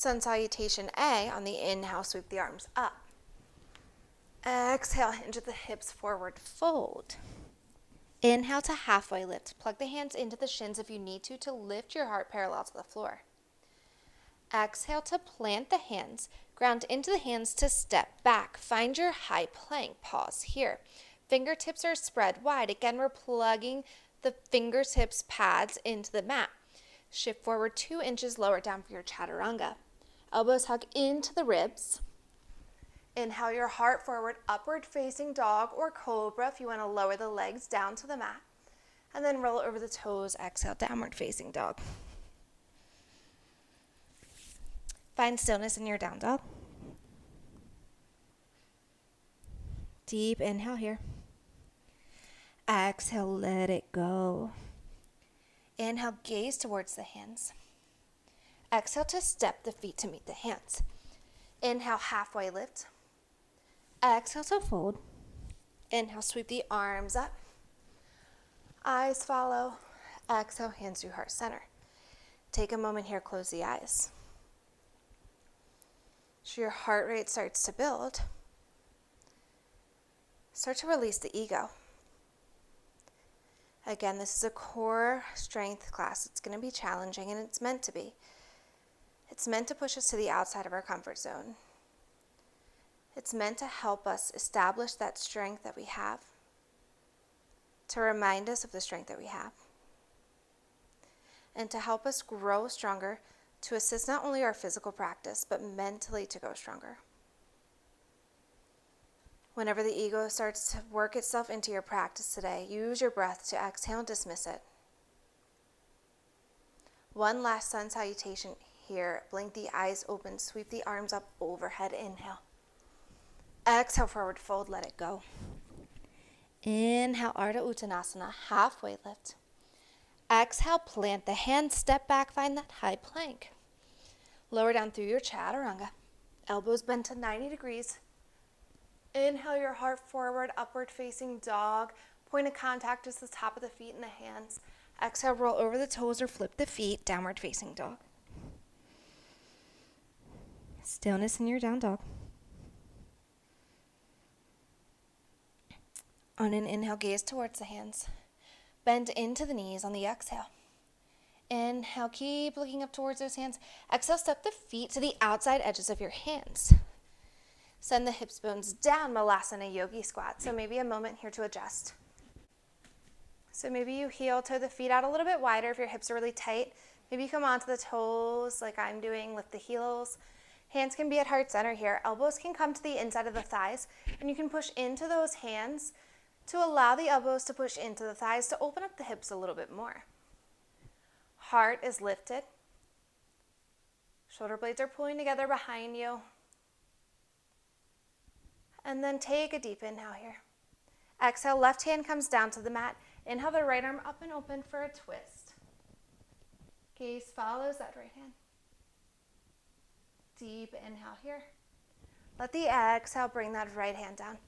Sun Salutation A. On the inhale, sweep the arms up. Exhale, hinge at the hips, forward fold. Inhale to halfway lift. Plug the hands into the shins if you need to lift your heart parallel to the floor. Exhale to plant the hands. Ground into the hands to step back. Find your high plank. Pause here. Fingertips are spread wide. Again, we're plugging the fingertips pads into the mat. Shift forward 2 inches, lower down for your chaturanga. Elbows hug into the ribs. Inhale your heart forward, upward facing dog or cobra if you want to lower the legs down to the mat. And then roll over the toes, exhale, downward facing dog. Find stillness in your down dog. Deep inhale here. Exhale, let it go. Inhale, gaze towards the hands. Exhale to step the feet to meet the hands. Inhale, halfway lift. Exhale to fold. Inhale, sweep the arms up. Eyes follow. Exhale, hands through heart center. Take a moment here, close the eyes. So your heart rate starts to build. Start to release the ego. Again, this is a core strength class. It's going to be challenging, and it's meant to be. It's meant to push us to the outside of our comfort zone. It's meant to help us establish that strength that we have, to remind us of the strength that we have, and to help us grow stronger, to assist not only our physical practice, but mentally to go stronger. Whenever the ego starts to work itself into your practice today, use your breath to exhale and dismiss it. One last sun salutation here. Blink the eyes open, sweep the arms up overhead, inhale. Exhale, forward fold, let it go. Inhale, Ardha Uttanasana, halfway lift. Exhale, plant the hands, step back, find that high plank. Lower down through your chaturanga. Elbows bent to 90 degrees. Inhale your heart forward, upward facing dog. Point of contact is the top of the feet and the hands. Exhale, roll over the toes or flip the feet, downward facing dog. Stillness in your down dog. On an inhale, gaze towards the hands. Bend into the knees on the exhale. Inhale, keep looking up towards those hands. Exhale, step the feet to the outside edges of your hands. Send the hips bones down, Malasana Yogi Squat. So maybe a moment here to adjust. So maybe you heel toe the feet out a little bit wider if your hips are really tight. Maybe you come onto the toes like I'm doing, lift the heels. Hands can be at heart center here. Elbows can come to the inside of the thighs, and you can push into those hands to allow the elbows to push into the thighs to open up the hips a little bit more. Heart is lifted. Shoulder blades are pulling together behind you. And then take a deep inhale here. Exhale, left hand comes down to the mat. Inhale the right arm up and open for a twist. Gaze follows that right hand. Deep inhale here. Let the exhale bring that right hand down.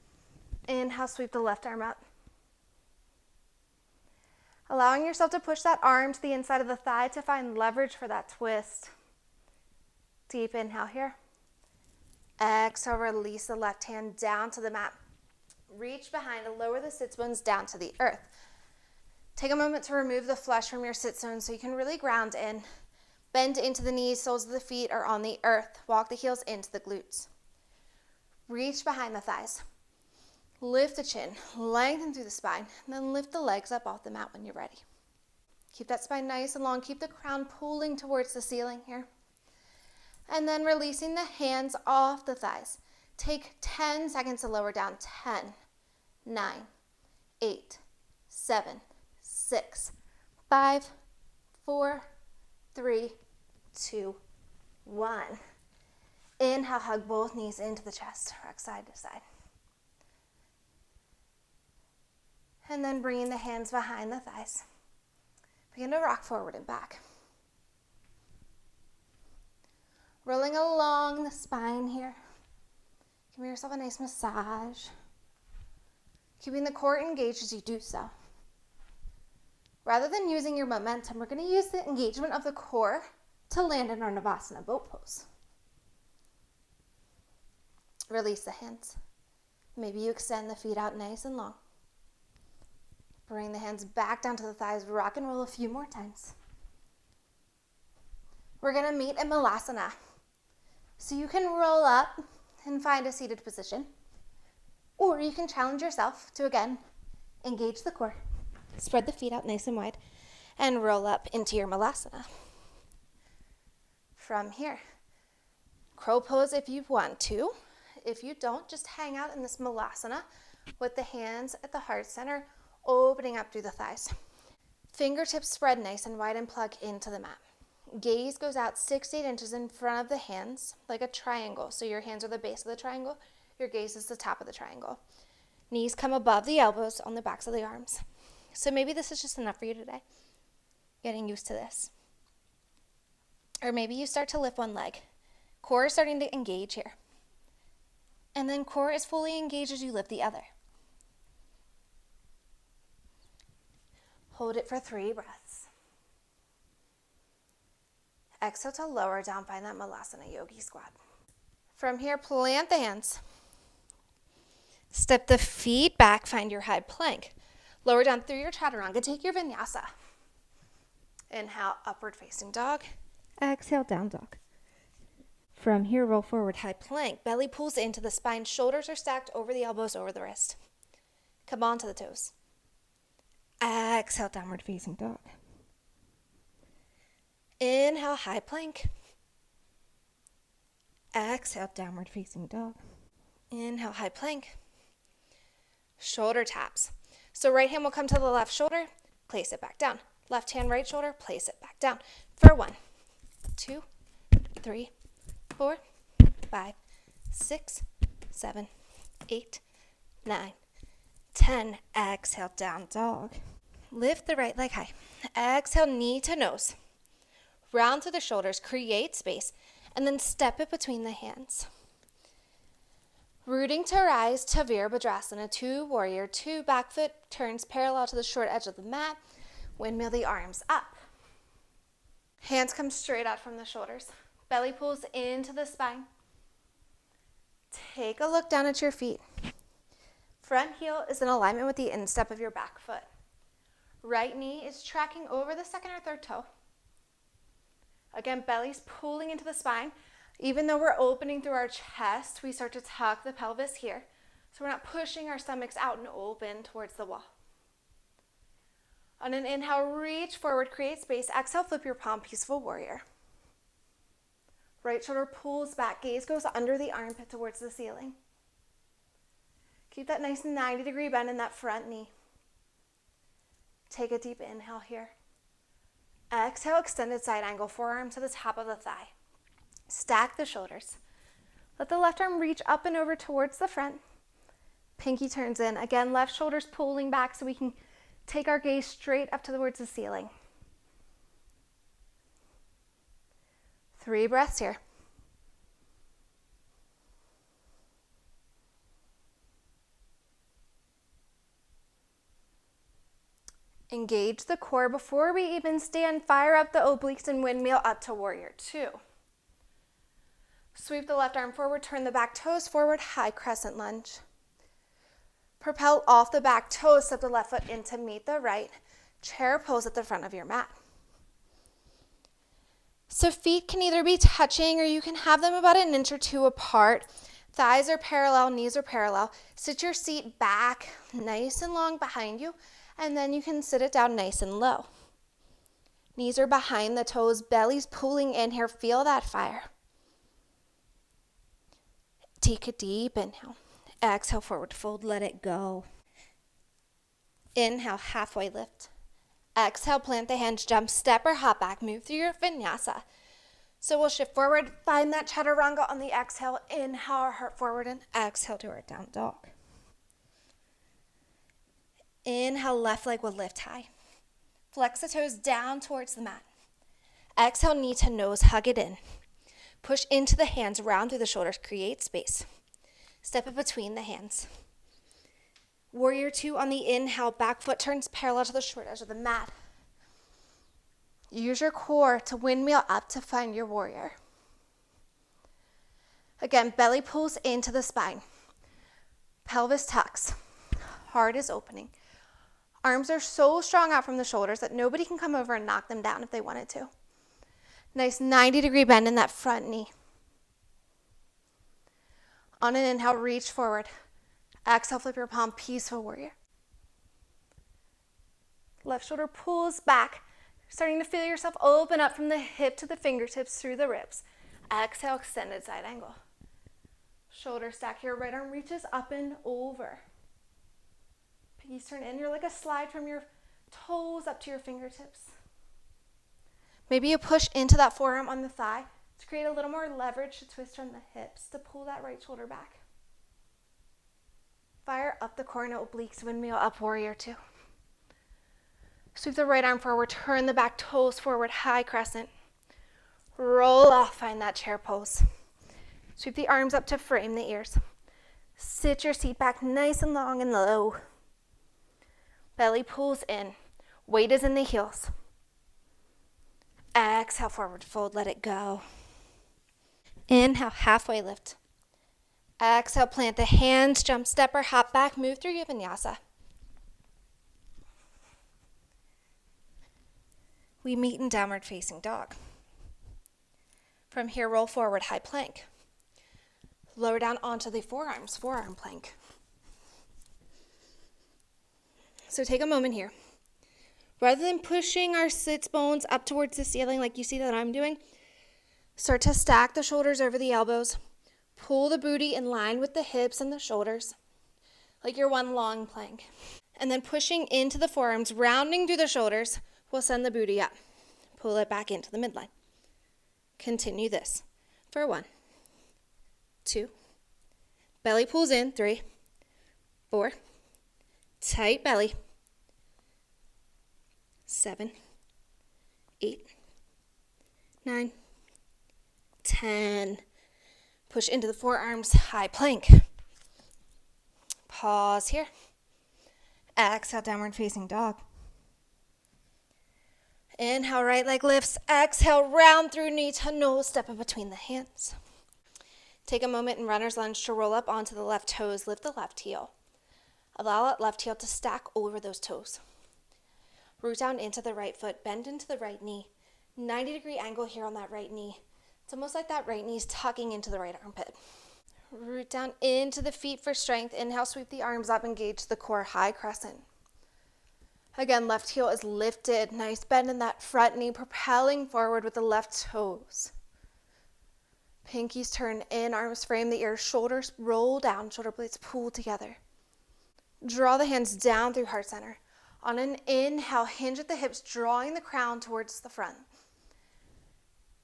Inhale, sweep the left arm up. Allowing yourself to push that arm to the inside of the thigh to find leverage for that twist. Deep inhale here. Exhale, release the left hand down to the mat. Reach behind and lower the sits bones down to the earth. Take a moment to remove the flesh from your sit zone so you can really ground in. Bend into the knees, soles of the feet are on the earth. Walk the heels into the glutes. Reach behind the thighs. Lift the chin, lengthen through the spine, and then lift the legs up off the mat when you're ready. Keep that spine nice and long. Keep the crown pulling towards the ceiling here. And then releasing the hands off the thighs. Take 10 seconds to lower down. 10, 9, 8, 7, 6, 5, 4, 3, 2, 1. Inhale, hug both knees into the chest, rock side to side. And then bringing the hands behind the thighs. Begin to rock forward and back. Rolling along the spine here. Give yourself a nice massage. Keeping the core engaged as you do so. Rather than using your momentum, we're going to use the engagement of the core to land in our Navasana boat pose. Release the hands. Maybe you extend the feet out nice and long. Bring the hands back down to the thighs. Rock and roll a few more times. We're going to meet in Malasana. So you can roll up and find a seated position. Or you can challenge yourself to, again, engage the core. Spread the feet out nice and wide. And roll up into your Malasana. From here, crow pose if you want to. If you don't, just hang out in this Malasana with the hands at the heart center, opening up through the thighs. Fingertips spread nice and wide and plug into the mat. Gaze goes out 6 to 8 inches in front of the hands, like a triangle. So your hands are the base of the triangle. Your gaze is the top of the triangle. Knees come above the elbows on the backs of the arms. So maybe this is just enough for you today. Getting used to this. Or maybe you start to lift one leg. Core is starting to engage here. And then core is fully engaged as you lift the other. Hold it for 3 breaths. Exhale to lower down, find that Malasana Yogi squat. From here, plant the hands. Step the feet back, find your high plank. Lower down through your chaturanga, take your vinyasa. Inhale, upward facing dog. Exhale, down dog. From here, roll forward, high plank. Belly pulls into the spine. Shoulders are stacked over the elbows, over the wrist. Come on to the toes. Exhale, downward facing dog. Inhale, high plank. Exhale, downward facing dog. Inhale, high plank. Shoulder taps. So right hand will come to the left shoulder, place it back down. Left hand, right shoulder, place it back down. For 1, 2, 3, 4, 5, 6, 7, 8, 9, 10. Exhale, down dog. Lift the right leg high. Exhale, knee to nose. Round through the shoulders, create space, and then step it between the hands. Rooting to rise to Virabhadrasana, 2 warrior, 2 back foot turns parallel to the short edge of the mat. Windmill the arms up. Hands come straight out from the shoulders. Belly pulls into the spine. Take a look down at your feet. Front heel is in alignment with the instep of your back foot. Right knee is tracking over the second or third toe. Again, belly's pulling into the spine. Even though we're opening through our chest, we start to tuck the pelvis here. So we're not pushing our stomachs out and open towards the wall. On an inhale, reach forward, create space. Exhale, flip your palm, peaceful warrior. Right shoulder pulls back, gaze goes under the armpit towards the ceiling. Keep that nice 90-degree bend in that front knee. Take a deep inhale here. Exhale, extended side angle, forearm to the top of the thigh. Stack the shoulders. Let the left arm reach up and over towards the front. Pinky turns in. Again, left shoulder's pulling back so we can take our gaze straight up towards the ceiling. 3 breaths here. Engage the core before we even stand. Fire up the obliques and windmill up to warrior 2. Sweep the left arm forward, turn the back toes forward, high crescent lunge. Propel off the back toes, step the left foot in to meet the right. Chair pose at the front of your mat. So feet can either be touching or you can have them about 1 inch or 2 apart. Thighs are parallel, knees are parallel. Sit your seat back nice and long behind you, and then you can sit it down nice and low. Knees are behind the toes, belly's pulling in here. Feel that fire. Take a deep inhale. Exhale, forward fold, let it go. Inhale, halfway lift. Exhale, plant the hands, jump, step or hop back, move through your vinyasa. So we'll shift forward, find that chaturanga on the exhale. Inhale our heart forward and exhale to our down dog. Inhale, left leg will lift high. Flex the toes down towards the mat. Exhale, knee to nose, hug it in. Push into the hands, round through the shoulders, create space. Step it between the hands. Warrior 2 on the inhale, back foot turns parallel to the short edge of the mat. Use your core to windmill up to find your warrior. Again, belly pulls into the spine. Pelvis tucks. Heart is opening. Arms are so strong out from the shoulders that nobody can come over and knock them down if they wanted to. Nice 90-degree bend in that front knee. On an inhale, reach forward. Exhale, flip your palm, peaceful warrior. Left shoulder pulls back. Starting to feel yourself open up from the hip to the fingertips through the ribs. Exhale, extended side angle. Shoulder stack here, right arm reaches up and over. Pinkies turn in. You're like a slide from your toes up to your fingertips. Maybe you push into that forearm on the thigh to create a little more leverage to twist from the hips to pull that right shoulder back. Fire up the core, no obliques, windmill up, warrior two. Sweep the right arm forward, turn the back toes forward, high crescent. Roll off, find that chair pose. Sweep the arms up to frame the ears. Sit your seat back nice and long and low. Belly pulls in. Weight is in the heels. Exhale, forward fold, let it go. Inhale, halfway lift. Exhale, plant the hands, jump, step, or hop back, move through your vinyasa. We meet in downward facing dog. From here, roll forward, high plank. Lower down onto the forearms, forearm plank. So take a moment here. Rather than pushing our sits bones up towards the ceiling like you see that I'm doing, start to stack the shoulders over the elbows. Pull the booty in line with the hips and the shoulders, like you're one long plank. And then pushing into the forearms, rounding through the shoulders, will send the booty up. Pull it back into the midline. Continue this for 1, 2, belly pulls in, 3, 4, tight belly, 7, 8, 9, 10. Push into the forearms, high plank. Pause here. Exhale, downward facing dog. Inhale, right leg lifts. Exhale, round through knee to nose, step in between the hands. Take a moment in runner's lunge to roll up onto the left toes, lift the left heel. Allow that left heel to stack over those toes. Root down into the right foot, bend into the right knee. 90-degree angle here on that right knee. It's almost like that right knee is tucking into the right armpit. Root down into the feet for strength. Inhale, sweep the arms up, engage the core, high crescent. Again, left heel is lifted. Nice bend in that front knee, propelling forward with the left toes. Pinkies turn in, arms frame the ears, shoulders roll down, shoulder blades pull together. Draw the hands down through heart center. On an inhale, hinge at the hips, drawing the crown towards the front.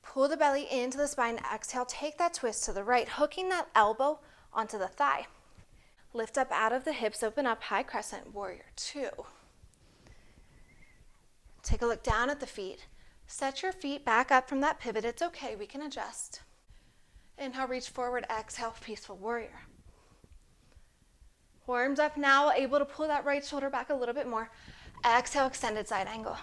Pull the belly into the spine. Exhale, take that twist to the right, hooking that elbow onto the thigh. Lift up out of the hips, open up, high crescent, warrior two. Take a look down at the feet. Set your feet back up from that pivot. It's okay, we can adjust. Inhale, reach forward, exhale, peaceful warrior. Arms up now, able to pull that right shoulder back a little bit more. Exhale, extended side angle.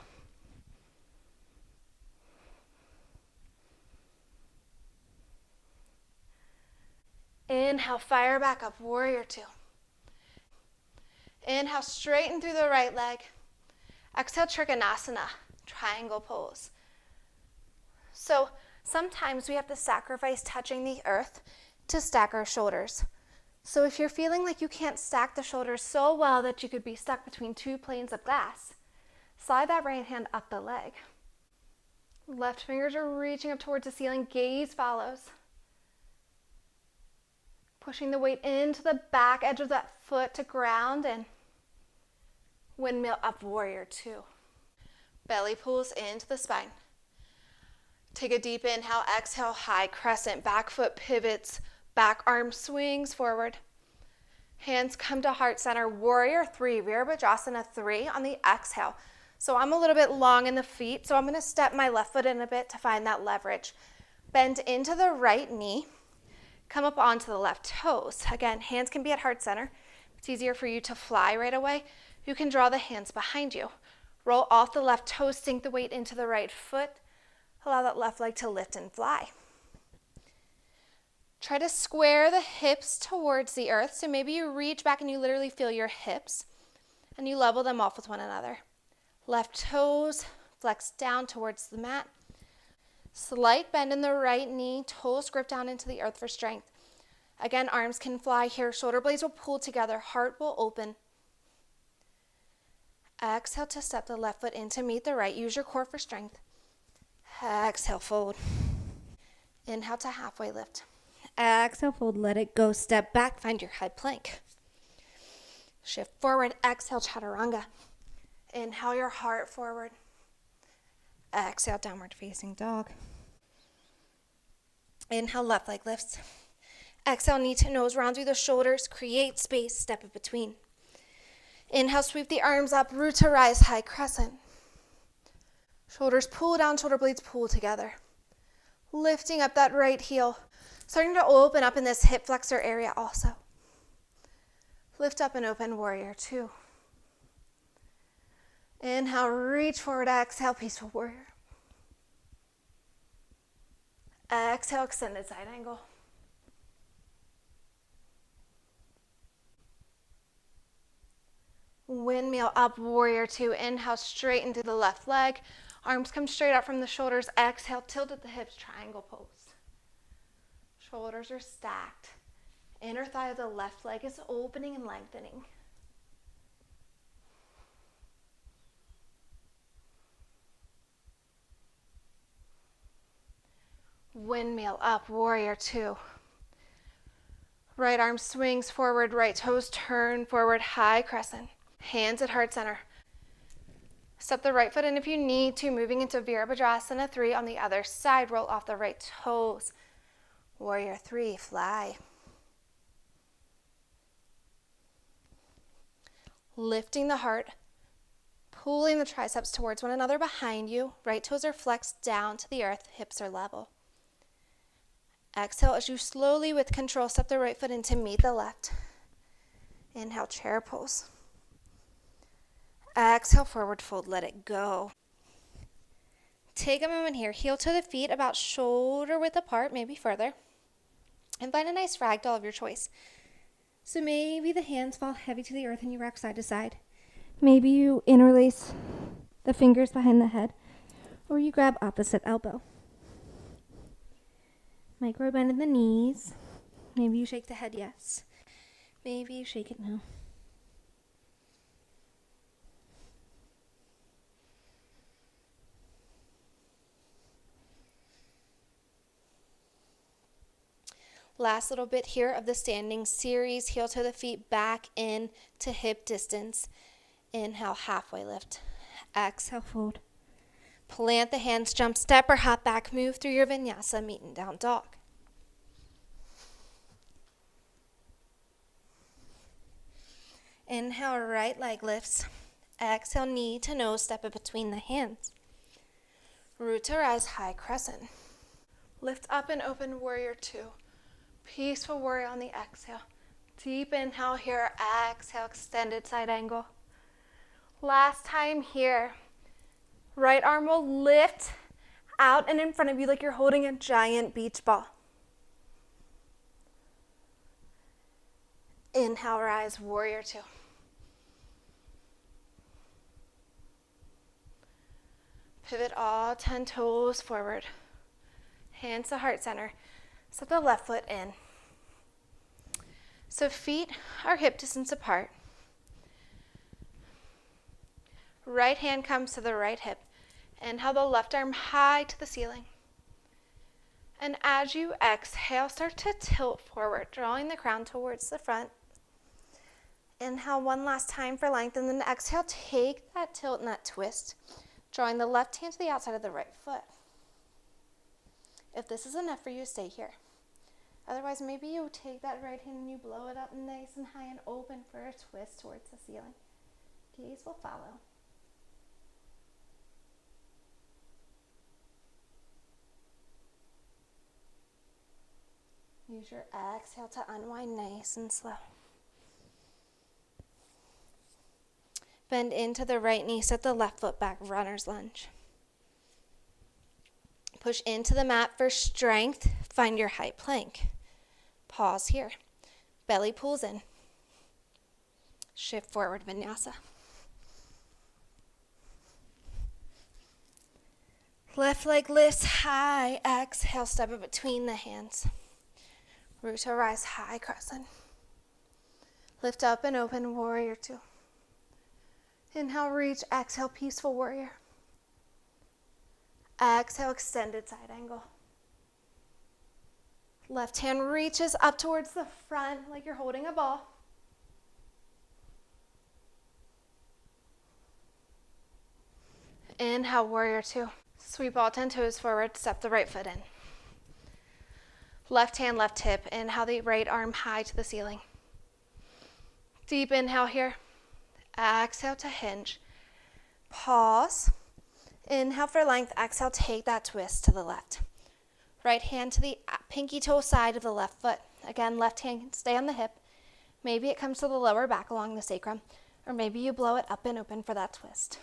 Inhale, fire back up, warrior two. Inhale, straighten through the right leg. Exhale, Trikonasana, triangle pose. So sometimes we have to sacrifice touching the earth to stack our shoulders. So if you're feeling like you can't stack the shoulders so well that you could be stuck between two planes of glass, slide that right hand up the leg. Left fingers are reaching up towards the ceiling, gaze follows. Pushing the weight into the back edge of that foot to ground and windmill up, warrior two. Belly pulls into the spine. Take a deep inhale, exhale, high crescent, back foot pivots, back arm swings forward. Hands come to heart center, warrior three, Virabhadrasana 3 on the exhale. So I'm a little bit long in the feet, so I'm gonna step my left foot in a bit to find that leverage. Bend into the right knee, come up onto the left toes. Again, hands can be at heart center. It's easier for you to fly right away. You can draw the hands behind you. Roll off the left toe, sink the weight into the right foot. Allow that left leg to lift and fly. Try to square the hips towards the earth. So maybe you reach back and you literally feel your hips and you level them off with one another. Left toes flex down towards the mat. Slight bend in the right knee, toes grip down into the earth for strength. Again, arms can fly here. Shoulder blades will pull together. Heart will open. Exhale to step the left foot in to meet the right. Use your core for strength. Exhale, fold. Inhale to halfway lift. Exhale, fold, let it go. Step back, find your high plank. Shift forward, exhale, chaturanga. Inhale your heart forward. Exhale, downward facing dog. Inhale, left leg lifts. Exhale, knee to nose, round through the shoulders, create space, step in between. Inhale, sweep the arms up, root to rise, high crescent. Shoulders pull down, shoulder blades pull together. Lifting up that right heel. Starting to open up in this hip flexor area also. Lift up and open, warrior two. Inhale, reach forward, exhale, peaceful warrior. Exhale, extended side angle. Windmill up, warrior two. Inhale, straighten through the left leg. Arms come straight up from the shoulders. Exhale, tilt at the hips, triangle pose. Shoulders are stacked. Inner thigh of the left leg is opening and lengthening. Windmill up, warrior two. Right arm swings forward, right toes turn forward, high crescent. Hands at heart center. Step the right foot in if you need to, moving into Virabhadrasana 3 on the other side. Roll off the right toes. Warrior 3, fly. Lifting the heart, pulling the triceps towards one another behind you. Right toes are flexed down to the earth, hips are level. Exhale as you slowly, with control, step the right foot in to meet the left. Inhale, chair pose. Exhale, forward fold, let it go. Take a moment here, heel to the feet about shoulder width apart, maybe further. And find a nice ragdoll of your choice. So maybe the hands fall heavy to the earth and you rock side to side. Maybe you interlace the fingers behind the head, or you grab opposite elbow. Micro bend in the knees. Maybe you shake the head yes. Maybe you shake it no. Last little bit here of the standing series. Heel to the feet back in to hip distance. Inhale, halfway lift. Exhale, fold. Plant the hands, jump, step, or hop back. Move through your vinyasa, meet in down dog. Inhale, right leg lifts. Exhale, knee to nose, step in between the hands. Root to rise, high crescent. Lift up and open, warrior two. Peaceful warrior on the exhale. Deep inhale here, exhale, extended side angle. Last time here. Right arm will lift out and in front of you like you're holding a giant beach ball. Inhale, rise, warrior two. Pivot all 10 toes forward. Hands to heart center. Step the left foot in. So feet are hip distance apart. Right hand comes to the right hip. Inhale the left arm high to the ceiling. And as you exhale, start to tilt forward, drawing the crown towards the front. Inhale one last time for length, and then exhale, take that tilt and that twist, drawing the left hand to the outside of the right foot. If this is enough for you, stay here. Otherwise, maybe you take that right hand and you blow it up nice and high and open for a twist towards the ceiling. Gaze will follow. Use your exhale to unwind nice and slow. Bend into the right knee, set the left foot back, runner's lunge. Push into the mat for strength, find your high plank. Pause here. Belly pulls in. Shift forward, vinyasa. Left leg lifts high. Exhale, step it between the hands. Root to rise, high crescent. Lift up and open, warrior two. Inhale, reach. Exhale, peaceful warrior. Exhale, extended side angle. Left hand reaches up towards the front like you're holding a ball. Inhale, warrior two. Sweep all 10 toes forward, step the right foot in. Left hand, left hip. Inhale the right arm high to the ceiling. Deep inhale here. Exhale to hinge. Pause. Inhale for length. Exhale, take that twist to the left. Right hand to the pinky toe side of the left foot. Again, left hand can stay on the hip. Maybe it comes to the lower back along the sacrum, or maybe you blow it up and open for that twist.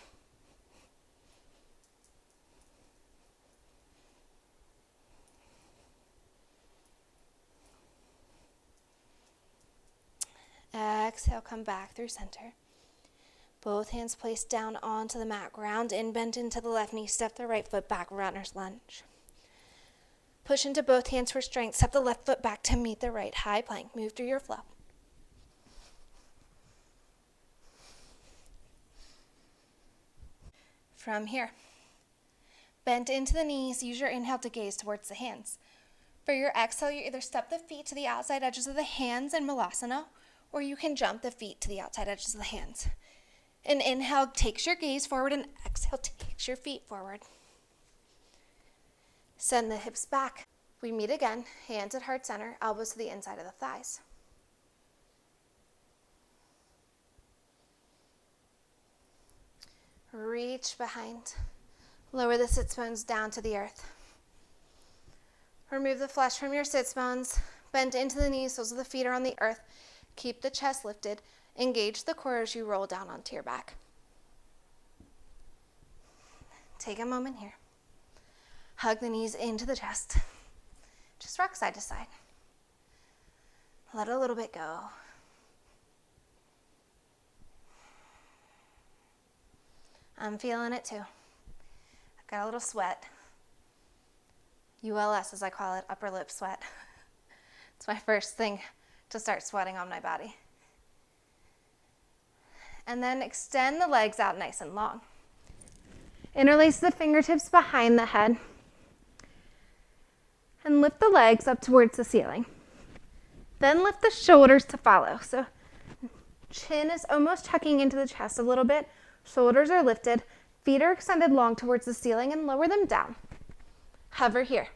Exhale, come back through center. Both hands placed down onto the mat. Ground in, bend into the left knee. Step the right foot back, runner's lunge. Push into both hands for strength. Step the left foot back to meet the right. High plank. Move through your flow. From here, bend into the knees. Use your inhale to gaze towards the hands. For your exhale, you either step the feet to the outside edges of the hands in Malasana, or you can jump the feet to the outside edges of the hands. An inhale takes your gaze forward, and exhale takes your feet forward. Send the hips back. We meet again, hands at heart center, elbows to the inside of the thighs. Reach behind. Lower the sits bones down to the earth. Remove the flesh from your sits bones. Bend into the knees, soles of the feet are on the earth. Keep the chest lifted. Engage the core as you roll down onto your back. Take a moment here. Hug the knees into the chest. Just rock side to side. Let a little bit go. I'm feeling it too. I've got a little sweat. ULS, as I call it, upper lip sweat. It's my first thing to start sweating on my body. And then extend the legs out nice and long. Interlace the fingertips behind the head. And lift the legs up towards the ceiling. Then lift the shoulders to follow. So chin is almost tucking into the chest a little bit. Shoulders are lifted. Feet are extended long towards the ceiling and lower them down. Hover here.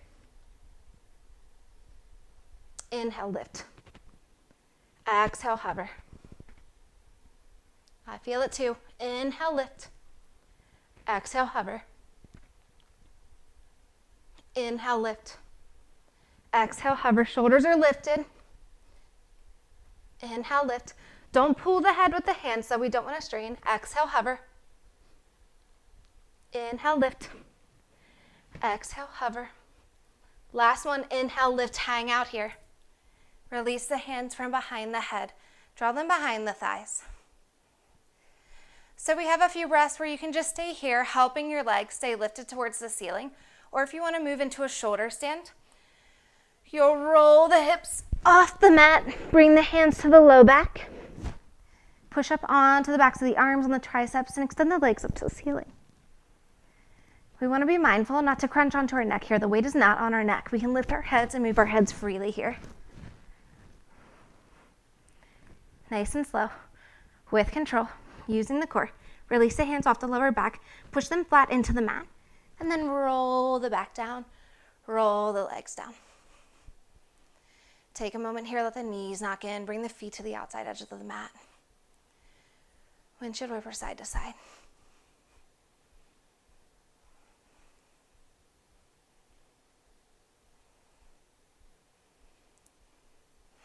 Inhale, lift. Exhale, hover. I feel it too. Inhale, lift. Exhale, hover. Inhale, lift. Exhale, hover. Shoulders are lifted. Inhale, lift. Don't pull the head with the hands, so we don't want to strain. Exhale, hover. Inhale, lift. Exhale, hover. Last one, inhale, lift, hang out here. Release the hands from behind the head. Draw them behind the thighs. So we have a few breaths where you can just stay here, helping your legs stay lifted towards the ceiling. Or if you want to move into a shoulder stand, you'll roll the hips off the mat, bring the hands to the low back. Push up onto the backs of the arms and the triceps and extend the legs up to the ceiling. We want to be mindful not to crunch onto our neck here. The weight is not on our neck. We can lift our heads and move our heads freely here. Nice and slow, with control, using the core. Release the hands off the lower back, push them flat into the mat, and then roll the back down, roll the legs down. Take a moment here, let the knees knock in, bring the feet to the outside edges of the mat. Windshield wiper side to side.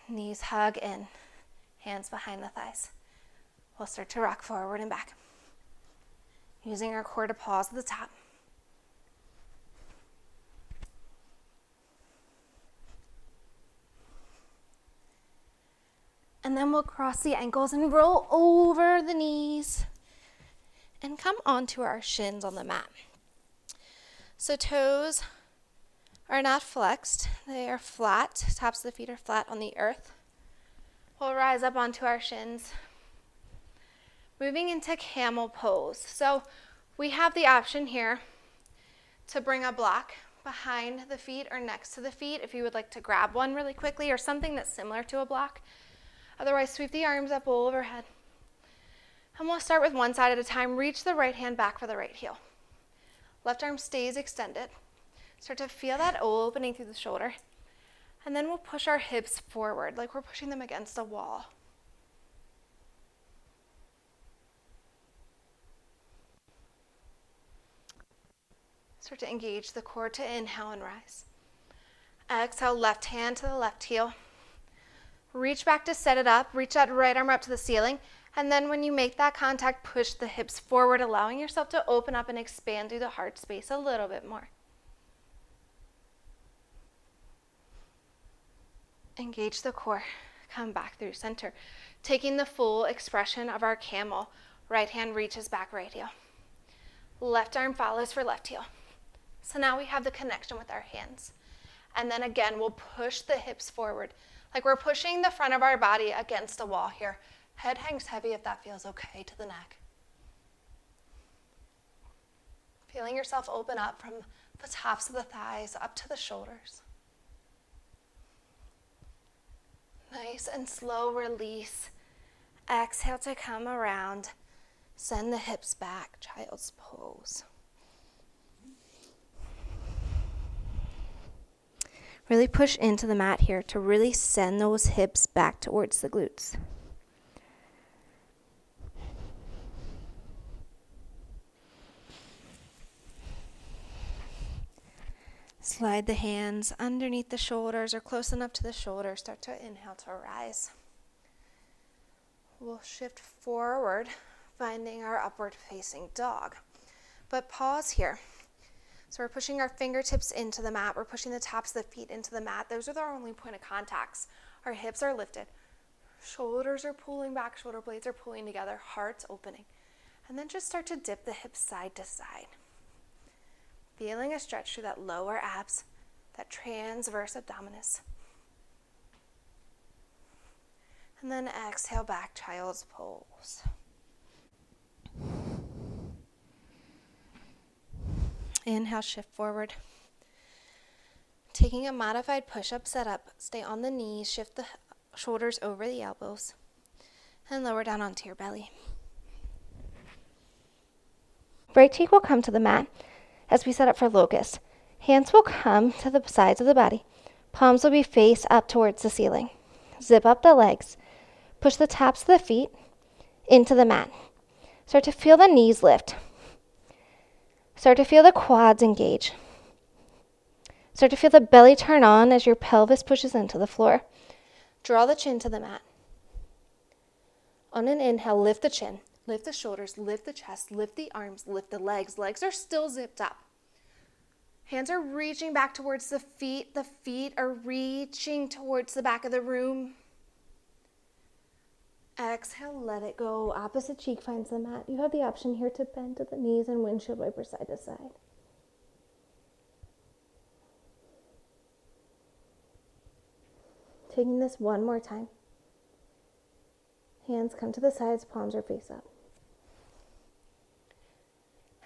Knees hug in, hands behind the thighs. We'll start to rock forward and back. Using our core to pause at the top. And then we'll cross the ankles and roll over the knees and come onto our shins on the mat. So toes are not flexed, they are flat. Tops of the feet are flat on the earth. We'll rise up onto our shins. Moving into camel pose. So we have the option here to bring a block behind the feet or next to the feet if you would like to grab one really quickly or something that's similar to a block. Otherwise, sweep the arms up overhead. And we'll start with one side at a time. Reach the right hand back for the right heel. Left arm stays extended. Start to feel that opening through the shoulder. And then we'll push our hips forward like we're pushing them against a wall. Start to engage the core to inhale and rise. Exhale, left hand to the left heel. Reach back to set it up. Reach that right arm up to the ceiling. And then when you make that contact, push the hips forward, allowing yourself to open up and expand through the heart space a little bit more. Engage the core. Come back through center. Taking the full expression of our camel. Right hand reaches back, right heel. Left arm follows for left heel. So now we have the connection with our hands. And then again, we'll push the hips forward. Like we're pushing the front of our body against a wall here. Head hangs heavy if that feels okay to the neck. Feeling yourself open up from the tops of the thighs up to the shoulders. Nice and slow release. Exhale to come around. Send the hips back, child's pose. Really push into the mat here to really send those hips back towards the glutes. Slide the hands underneath the shoulders or close enough to the shoulders. Start to inhale to rise. We'll shift forward, finding our upward facing dog. But pause here. So we're pushing our fingertips into the mat. We're pushing the tops of the feet into the mat. Those are our only point of contacts. Our hips are lifted. Shoulders are pulling back. Shoulder blades are pulling together. Heart's opening. And then just start to dip the hips side to side. Feeling a stretch through that lower abs, that transverse abdominis. And then exhale back, child's pose. Inhale, shift forward. Taking a modified push-up setup, stay on the knees, shift the shoulders over the elbows, and lower down onto your belly. Right cheek will come to the mat as we set up for locust. Hands will come to the sides of the body. Palms will be face up towards the ceiling. Zip up the legs. Push the tops of the feet into the mat. Start to feel the knees lift. Start to feel the quads engage. Start to feel the belly turn on as your pelvis pushes into the floor. Draw the chin to the mat. On an inhale, lift the chin, lift the shoulders, lift the chest, lift the arms, lift the legs. Legs are still zipped up. Hands are reaching back towards the feet. The feet are reaching towards the back of the room. Exhale, let it go. Opposite cheek finds the mat. You have the option here to bend to the knees and windshield wiper side to side. Taking this one more time. Hands come to the sides, palms are face up.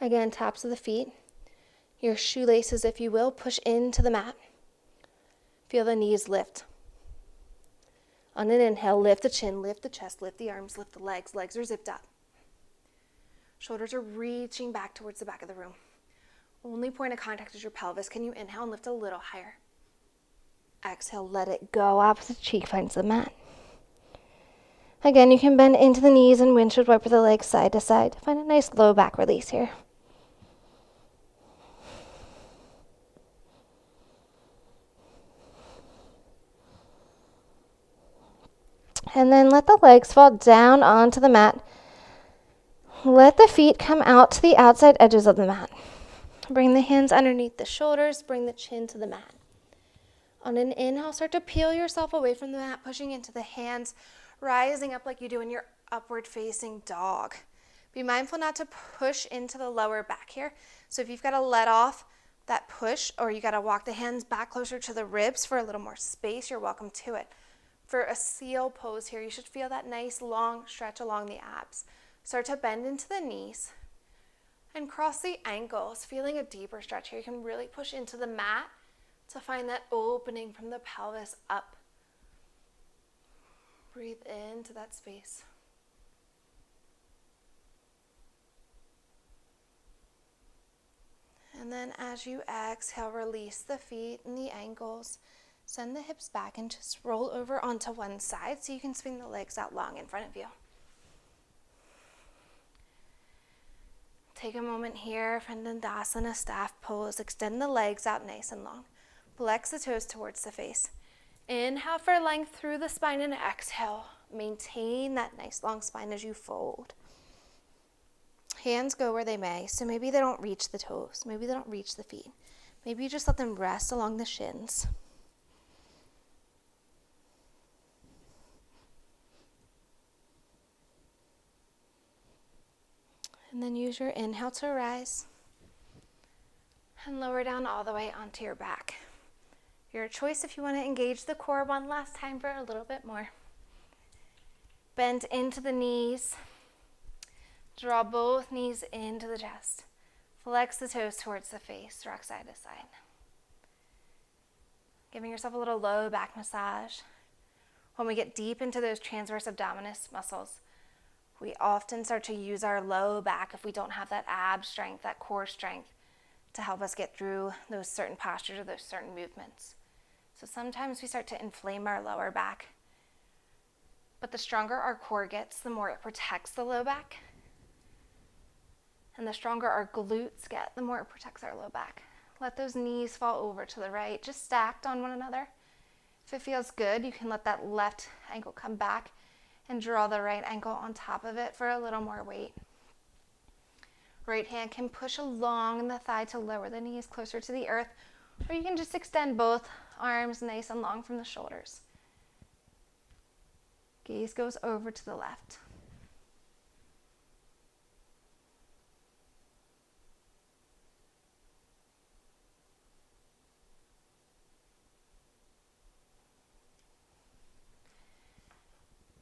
Again, tops of the feet. Your shoelaces, if you will, push into the mat. Feel the knees lift. On an inhale, lift the chin, lift the chest, lift the arms, lift the legs. Legs are zipped up. Shoulders are reaching back towards the back of the room. Only point of contact is your pelvis. Can you inhale and lift a little higher? Exhale, let it go. Opposite cheek finds the mat. Again, you can bend into the knees and windshield wiper the legs side to side. Find a nice low back release here. And then let the legs fall down onto the mat. Let the feet come out to the outside edges of the mat. Bring the hands underneath the shoulders. Bring the chin to the mat. On an inhale, start to peel yourself away from the mat, pushing into the hands. rising up like you do in your upward facing dog. Be mindful not to push into the lower back here. So if you've got to let off that push, or you got to walk the hands back closer to the ribs for a little more space, you're welcome to it. For a seal pose here, you should feel that nice long stretch along the abs. Start to bend into the knees and cross the ankles, feeling a deeper stretch here. You can really push into the mat to find that opening from the pelvis up. Breathe into that space. And then as you exhale, release the feet and the ankles. Send the hips back and just roll over onto one side so you can swing the legs out long in front of you. Take a moment here for Dandasana staff pose. Extend the legs out nice and long. Flex the toes towards the face. Inhale for length through the spine and exhale. Maintain that nice long spine as you fold. Hands go where they may, so maybe they don't reach the toes, maybe they don't reach the feet. Maybe you just let them rest along the shins. And then use your inhale to rise and lower down all the way onto your back. Your choice if you want to engage the core one last time for a little bit more. Bend into the knees. Draw both knees into the chest. Flex the toes towards the face, rock side to side. Giving yourself a little low back massage. When we get deep into those transverse abdominis muscles, we often start to use our low back if we don't have that ab strength, that core strength, to help us get through those certain postures or those certain movements. So sometimes we start to inflame our lower back. But the stronger our core gets, the more it protects the low back. And the stronger our glutes get, the more it protects our low back. Let those knees fall over to the right, just stacked on one another. If it feels good, you can let that left ankle come back and draw the right ankle on top of it for a little more weight. Right hand can push along the thigh to lower the knees closer to the earth, or you can just extend both arms nice and long from the shoulders. Gaze goes over to the left.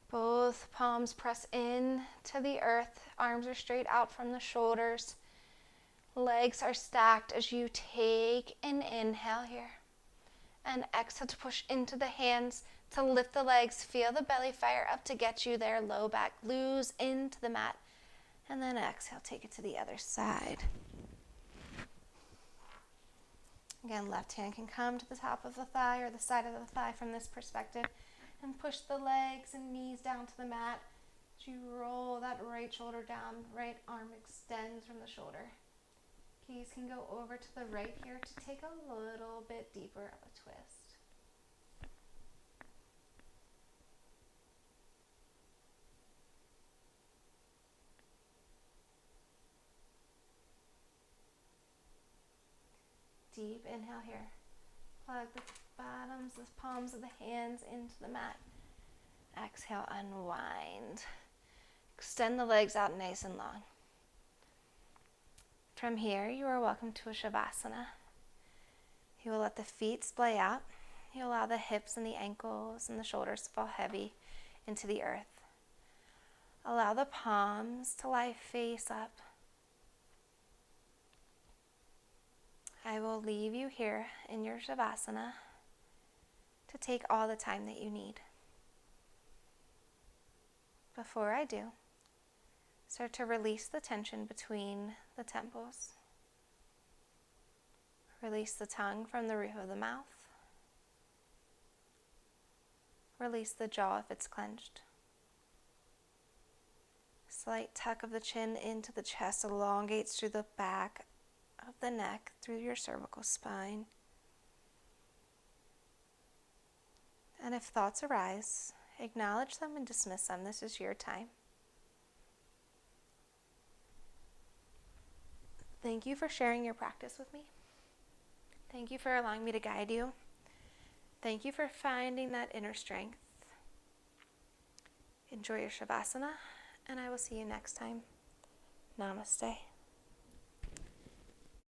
Both palms press in to the earth. Arms are straight out from the shoulders. Legs are stacked as you take an inhale here. And exhale to push into the hands to lift the legs. Feel the belly fire up to get you there. Low back glues into the mat. And then exhale, take it to the other side. Again, left hand can come to the top of the thigh or the side of the thigh from this perspective. And push the legs and knees down to the mat. As you roll that right shoulder down, right arm extends from the shoulder. Gaze can go over to the right here to take a little bit deeper of a twist. Deep inhale here. Plug the bottoms, the palms of the hands into the mat. Exhale, unwind. Extend the legs out nice and long. From here, you are welcome to a Shavasana. You will let the feet splay out. You allow the hips and the ankles and the shoulders to fall heavy into the earth. Allow the palms to lie face up. I will leave you here in your Shavasana to take all the time that you need. Before I do, start to release the tension between the temples. Release the tongue from the roof of the mouth. Release the jaw if it's clenched. Slight tuck of the chin into the chest elongates through the back of the neck, through your cervical spine. And if thoughts arise, acknowledge them and dismiss them. This is your time. Thank you for sharing your practice with me. Thank you for allowing me to guide you. Thank you for finding that inner strength. Enjoy your Shavasana, and I will see you next time. Namaste.